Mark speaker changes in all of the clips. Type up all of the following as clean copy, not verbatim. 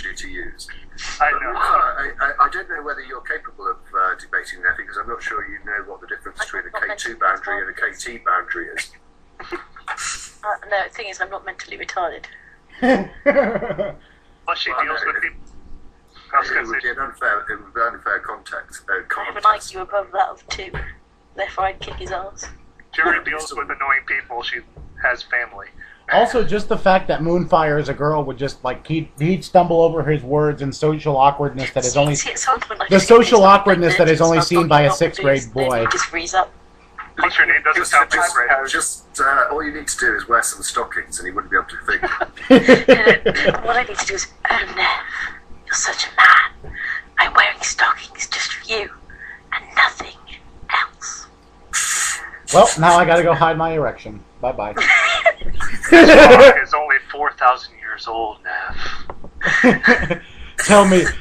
Speaker 1: terminology to use.
Speaker 2: I know.
Speaker 1: I don't know whether you're capable of debating Nephy, because I'm not sure you know what the difference between a K2 boundary and a KT boundary is.
Speaker 3: No, the thing is, I'm not mentally retarded.
Speaker 2: Plus, she deals with people.
Speaker 1: It would be an unfair context.
Speaker 3: I have an IQ above that of 2. Therefore, I'd kick his ass.
Speaker 2: Jerry deals with annoying people. She has family.
Speaker 4: Also, just the fact that Moonfire as a girl would just like he'd stumble over his words and social awkwardness that is only social awkwardness that is only seen by a 6th grade boy.
Speaker 3: Just freeze up.
Speaker 2: Plus, your name doesn't sound too great.
Speaker 1: All you need to do is wear some stockings, and he wouldn't be able to think.
Speaker 3: What I need to do is, oh, Neff, you're such a man. I'm wearing stockings just for you, and nothing else.
Speaker 4: Well, now I gotta go hide my erection. Bye-bye.
Speaker 2: This rock is only 4,000 years old, Neff.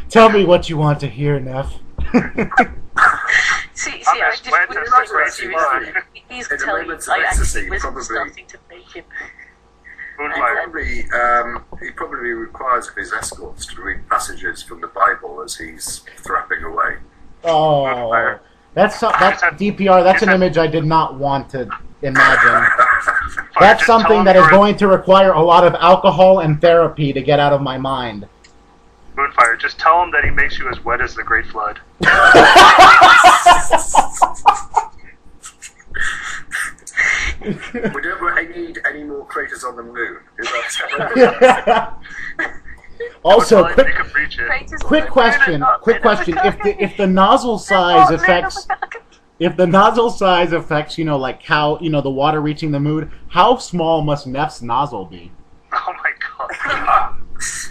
Speaker 4: Tell me what you want to hear, Neff.
Speaker 3: See, I just wouldn't seriously. He's telling you, I actually was starting to make him.
Speaker 1: He probably requires of his escorts to read passages from the Bible as he's thrapping away.
Speaker 4: Oh, that's DPR. That's an image I did not want to imagine. That's something that is going to require a lot of alcohol and therapy to get out of my mind.
Speaker 2: Moonfire, just tell him that he makes you as wet as the Great Flood.
Speaker 1: We don't really need any more craters on the moon.
Speaker 4: Also, quick question. If the nozzle size affects, like how the water reaching the moon, how small must Neff's nozzle be?
Speaker 2: Oh my god.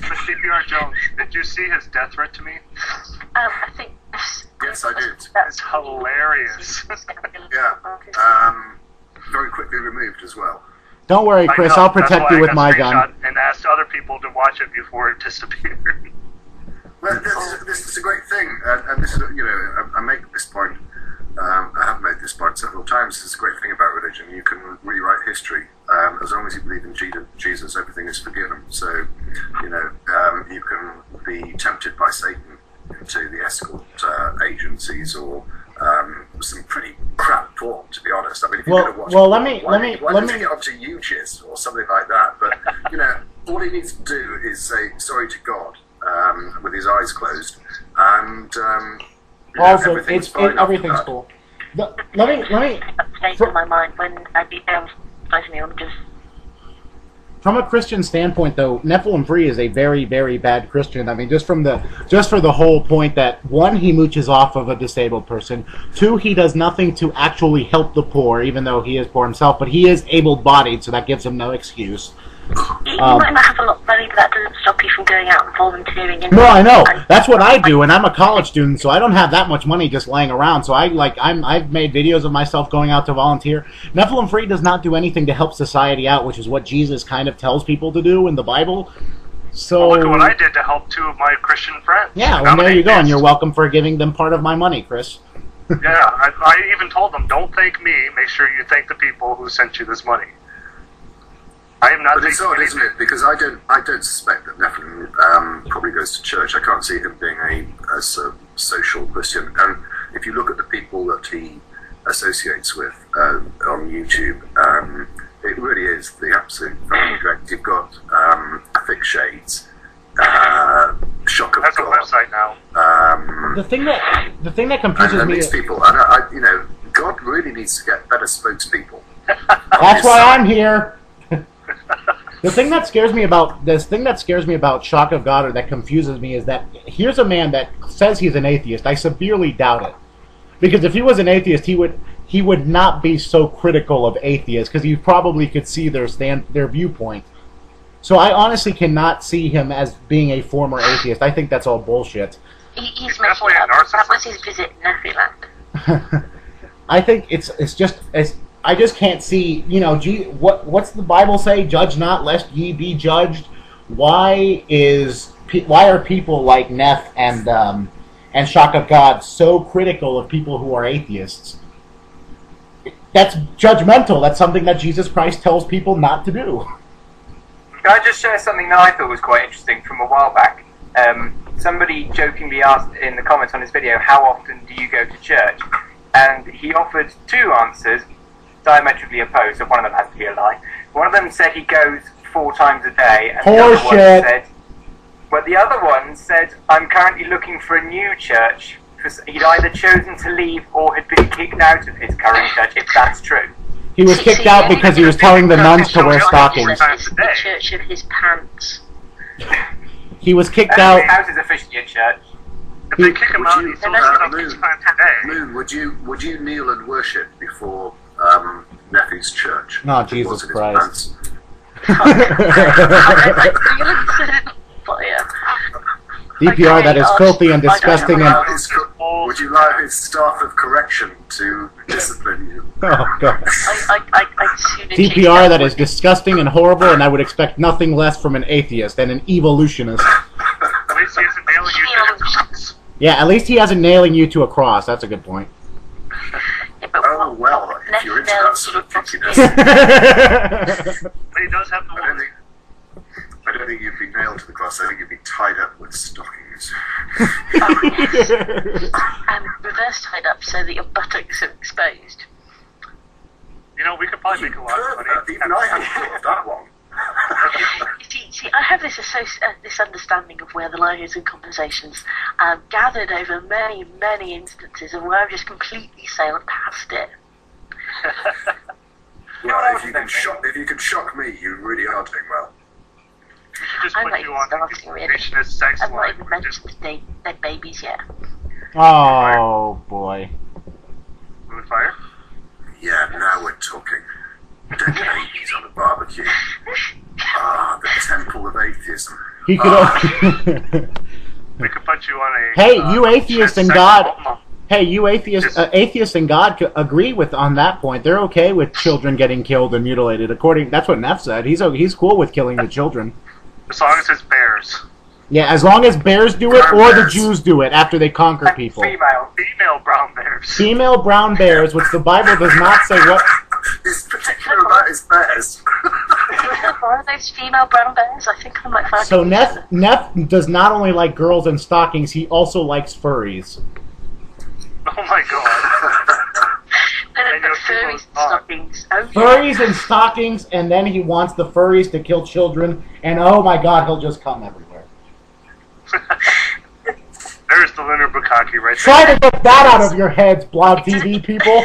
Speaker 2: But CPR Jones, did you see his death threat to me?
Speaker 3: I think.
Speaker 1: Yes, I did.
Speaker 2: That's hilarious.
Speaker 1: Yeah. Very quickly removed as well.
Speaker 4: Don't worry, Chris. I'll protect you with my gun.
Speaker 2: And asked other people to watch it before it disappeared.
Speaker 1: Well, this is a great thing, and this is, I make this point. I have made this point several times. This is a great thing about religion. You can rewrite history. As long as you believe in Jesus, everything is forgiven. So, you can be tempted by Satan into the escort agencies or some pretty crap porn, to be honest. I mean, if you're going to watch porn, why don't you get onto YouTube or something like that? But, all he needs to do is say sorry to God with his eyes closed, and
Speaker 4: also,
Speaker 1: everything's
Speaker 4: cool. Let me.
Speaker 3: Stays in my mind when I beat down me. I'm just.
Speaker 4: From a Christian standpoint, though, Nephilim Free is a very, very bad Christian. I mean, just for the whole point that 1, he mooches off of a disabled person. 2, he does nothing to actually help the poor, even though he is poor himself. But he is able-bodied, so that gives him no excuse.
Speaker 3: You might not have a lot of money, but that doesn't stop you from going out and volunteering.
Speaker 4: No, I know. That's what I do, and I'm a college student, so I don't have that much money just laying around. So I've made videos of myself going out to volunteer. Nephilim Free does not do anything to help society out, which is what Jesus kind of tells people to do in the Bible. So
Speaker 2: look at what I did to help 2 of my Christian friends.
Speaker 4: Yeah, well, there you go, and you're welcome for giving them part of my money, Chris.
Speaker 2: Yeah, I even told them, don't thank me. Make sure you thank the people who sent you this money. I am not.
Speaker 1: But it's odd, isn't it? Because I don't suspect that Nephilim probably goes to church. I can't see him being a social Christian. And if you look at the people that he associates with on YouTube, it really is the absolute family direct. You've got Thick Shades, Shock of
Speaker 2: That's
Speaker 1: God.
Speaker 2: That's a website now.
Speaker 4: The thing that confuses me
Speaker 1: these people, and God really needs to get better spokespeople.
Speaker 4: That's why I'm here. The thing that scares me about Shock of God, or that confuses me, is that here's a man that says he's an atheist. I severely doubt it, because if he was an atheist, he would not be so critical of atheists, because he probably could see their viewpoint. So I honestly cannot see him as being a former atheist. I think that's all bullshit.
Speaker 3: He's definitely a narcissist. That was his visit in Nephyland.
Speaker 4: I think I just can't see, what's the Bible say? Judge not, lest ye be judged. Why are people like Neph and Shock of God so critical of people who are atheists? That's judgmental. That's something that Jesus Christ tells people not to do.
Speaker 5: Can I just share something that I thought was quite interesting from a while back? somebody jokingly asked in the comments on his video, how often do you go to church? And he offered two answers, diametrically opposed, so one of them has to be a lie. One of them said he goes 4 times a day, and the other one said, I'm currently looking for a new church. He'd either chosen to leave or had been kicked out of his current church, if that's true.
Speaker 4: He was kicked out because he was telling the nuns to wear stockings.
Speaker 3: The church of his pants.
Speaker 4: He was kicked out.
Speaker 5: His house is officially a church.
Speaker 2: If they kick him out, he's
Speaker 1: Moon, would you kneel and worship before Nephy's church?
Speaker 4: Oh, Jesus Christ. DPR, that is filthy and disgusting.
Speaker 1: Would you allow his staff of correction to discipline you?
Speaker 4: Oh, God.
Speaker 3: I
Speaker 4: DPR, that is disgusting and horrible, and I would expect nothing less from an atheist and an evolutionist.
Speaker 2: At least he isn't nailing you to a cross.
Speaker 4: Yeah, at least he hasn't nailing you to a cross. That's a good point.
Speaker 1: Oh, well, if you're into that sort of kickiness.
Speaker 2: But he does have the one.
Speaker 1: I don't think you'd be nailed to the cross. I think you'd be tied up with stockings.
Speaker 3: Reverse tied up so that your buttocks are exposed.
Speaker 2: You know, we could probably make a lot of money.
Speaker 1: Even I hadn't thought of that one.
Speaker 3: See, I have this understanding of where the line is in conversations, gathered over many, many instances of where I've just completely sailed past it.
Speaker 1: Well, if you can shock me, you really are doing well.
Speaker 2: Just
Speaker 3: I'm
Speaker 2: put
Speaker 3: not
Speaker 2: you
Speaker 3: even
Speaker 2: on
Speaker 3: starting really.
Speaker 2: the sex
Speaker 3: I've not
Speaker 2: line.
Speaker 3: even mentioned the dead babies yet.
Speaker 4: Oh, boy.
Speaker 2: With fire?
Speaker 1: Yeah, now we're talking. Dead babies on a barbecue. Ah, the temple of atheism.
Speaker 4: He could.
Speaker 2: We could put you on a...
Speaker 4: Hey, you atheists and God.
Speaker 2: Well,
Speaker 4: Hey, you atheists and God agree with on that point. They're okay with children getting killed and mutilated. That's what Neph said. He's cool with killing the children.
Speaker 2: as long as it's bears.
Speaker 4: Yeah, as long as bears do it or the Jews do it after they conquer people.
Speaker 2: Female brown bears.
Speaker 4: Female brown bears, which the Bible does not say what.
Speaker 1: This particular about is bears.
Speaker 3: Are those female brown bears? I think I might find.
Speaker 4: So Neph does not only like girls in stockings, he also likes furries.
Speaker 2: Oh my god.
Speaker 3: Furries and stockings. Okay.
Speaker 4: Furries and stockings, and then he wants the furries to kill children, and oh my god, he'll just come everywhere.
Speaker 2: There's the Leonard Bukaki right there.
Speaker 4: Try to get that out of your heads, Blob TV people.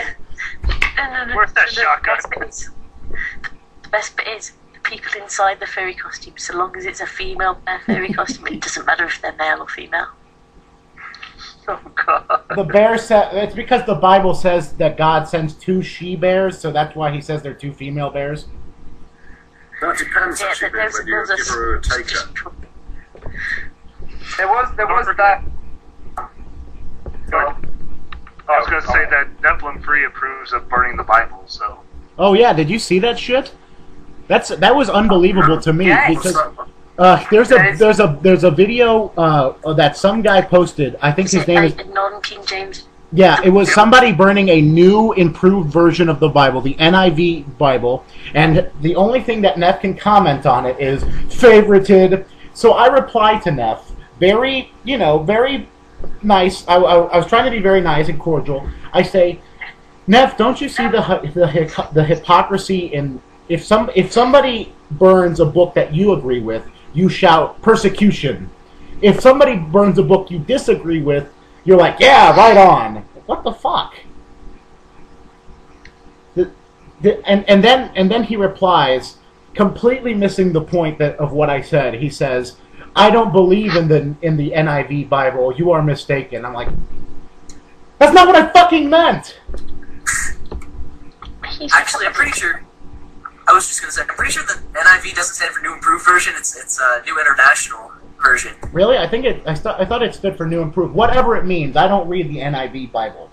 Speaker 2: Where's that shotgun?
Speaker 3: The best bit is the people inside the furry costume. So long as it's a female furry costume, it doesn't matter if they're male or female.
Speaker 2: Oh god.
Speaker 4: The bear it's because the Bible says that God sends 2 she-bears, so that's why he says they're 2 female bears.
Speaker 1: That depends, actually, when you give her a taker.
Speaker 5: There was that.
Speaker 2: I was going to say that Nephilim Free approves of burning the Bible, so...
Speaker 4: Oh yeah, did you see that shit? That was unbelievable to me, because there's a video that some guy posted. I think his name is
Speaker 3: non-King James.
Speaker 4: Yeah, it was somebody burning a new, improved version of the Bible, the NIV Bible, and the only thing that Neph can comment on it is favorited. So I replied to Neph, very nice. I was trying to be very nice and cordial. I say, Neph, don't you see the hypocrisy in if somebody burns a book that you agree with, you shout persecution. If somebody burns a book you disagree with, you're like, yeah, right on. What the fuck? And then he replies, completely missing the point of what I said. He says, I don't believe in the NIV Bible. You are mistaken. I'm like, that's not what I fucking meant.
Speaker 6: Actually, I'm pretty sure. I was just gonna say, I'm pretty sure the NIV doesn't stand for New Improved Version. It's a New International Version.
Speaker 4: Really? I thought it stood for New Improved. Whatever it means. I don't read the NIV Bible.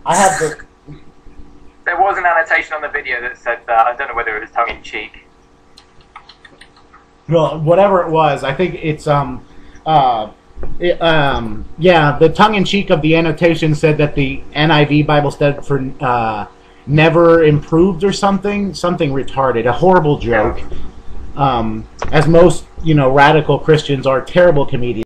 Speaker 4: I have the.
Speaker 5: There was an annotation on the video that said that. I don't know whether it was tongue in cheek.
Speaker 4: Well, whatever it was, I think it's yeah, the tongue in cheek of the annotation said that the NIV Bible stood for never improved or something retarded, a horrible joke. As most radical Christians are terrible comedians.